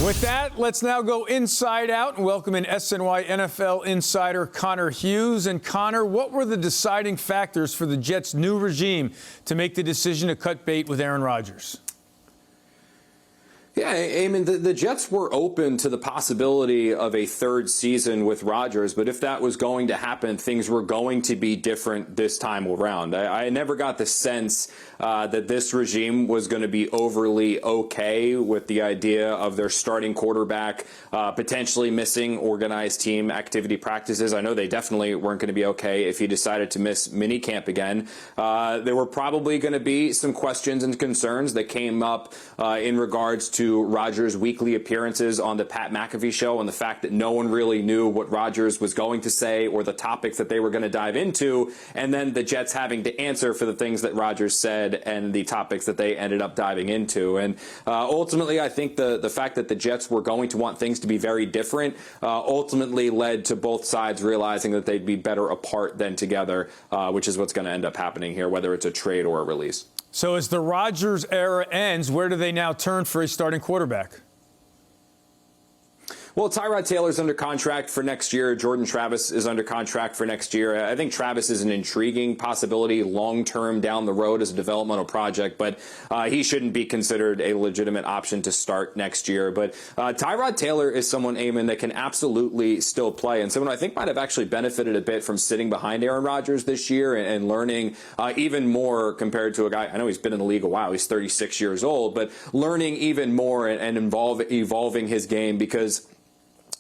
With that, let's now go inside out and welcome in SNY NFL insider Connor Hughes. And Connor, what were the deciding factors for the Jets' new regime to make the decision to cut bait with Aaron Rodgers? Yeah, Eamon, the Jets were open to the possibility of a third season with Rodgers, but if that was going to happen, things were going to be different this time around. I never got the sense that this regime was going to be overly okay with the idea of their starting quarterback potentially missing organized team activity practices. I know they definitely weren't going to be okay if he decided to miss minicamp again. There were probably going to be some questions and concerns that came up in regards to Rodgers' weekly appearances on the Pat McAfee show and the fact that no one really knew what Rodgers was going to say or the topics that they were going to dive into, and then the Jets having to answer for the things that Rodgers said and the topics that they ended up diving into. And ultimately, I think the fact that the Jets were going to want things to be very different ultimately led to both sides realizing that they'd be better apart than together, which is what's going to end up happening here, whether it's a trade or a release. So as the Rodgers era ends, where do they now turn for a starting quarterback? Well, Tyrod Taylor's under contract for next year. Jordan Travis is under contract for next year. I think Travis is an intriguing possibility long-term down the road as a developmental project, but he shouldn't be considered a legitimate option to start next year. But Tyrod Taylor is someone, Eamon, that can absolutely still play, and someone I think might have actually benefited a bit from sitting behind Aaron Rodgers this year and learning even more compared to a guy. I know he's been in the league a while. He's 36 years old, but learning even more and evolving his game because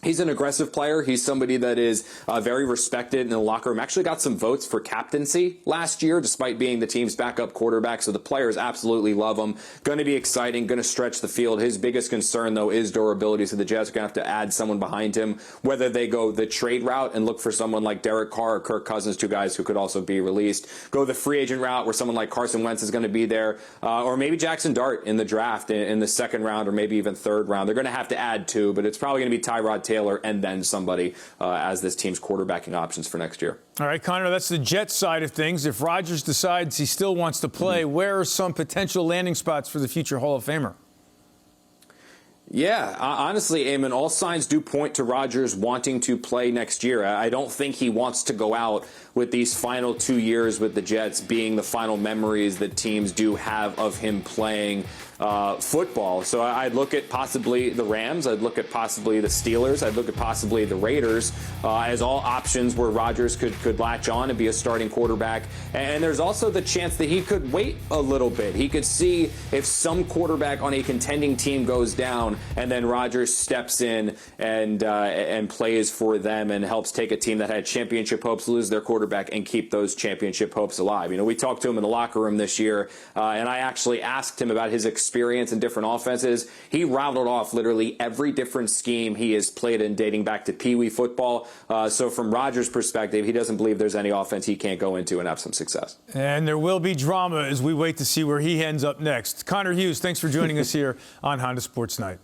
he's an aggressive player. He's somebody that is very respected in the locker room. Actually got some votes for captaincy last year, despite being the team's backup quarterback. So the players absolutely love him. Going to be exciting, going to stretch the field. His biggest concern, though, is durability. So the Jets are going to have to add someone behind him, whether they go the trade route and look for someone like Derek Carr or Kirk Cousins, two guys who could also be released. Go the free agent route where someone like Carson Wentz is going to be there, or maybe Jackson Dart in the draft in the second round or maybe even third round. They're going to have to add two, but it's probably going to be Tyrod Taylor and then somebody as this team's quarterbacking options for next year. All right, Connor, that's the Jets side of things. If Rodgers decides he still wants to play, where are some potential landing spots for the future Hall of Famer? Yeah, honestly, Eamon, all signs do point to Rodgers wanting to play next year. I don't think he wants to go out with these final 2 years with the Jets being the final memories that teams do have of him playing football. So I'd look at possibly the Rams. I'd look at possibly the Steelers. I'd look at possibly the Raiders as all options where Rodgers could latch on and be a starting quarterback. And there's also the chance that he could wait a little bit. He could see if some quarterback on a contending team goes down, and then Rodgers steps in and plays for them and helps take a team that had championship hopes lose their quarterback and keep those championship hopes alive. You know, we talked to him in the locker room this year, and I actually asked him about his experience in different offenses. He rattled off literally every different scheme he has played in dating back to Pee Wee football. So from Rodgers' perspective, he doesn't believe there's any offense he can't go into and have some success. And there will be drama as we wait to see where he ends up next. Connor Hughes, thanks for joining us here on Honda Sports Night.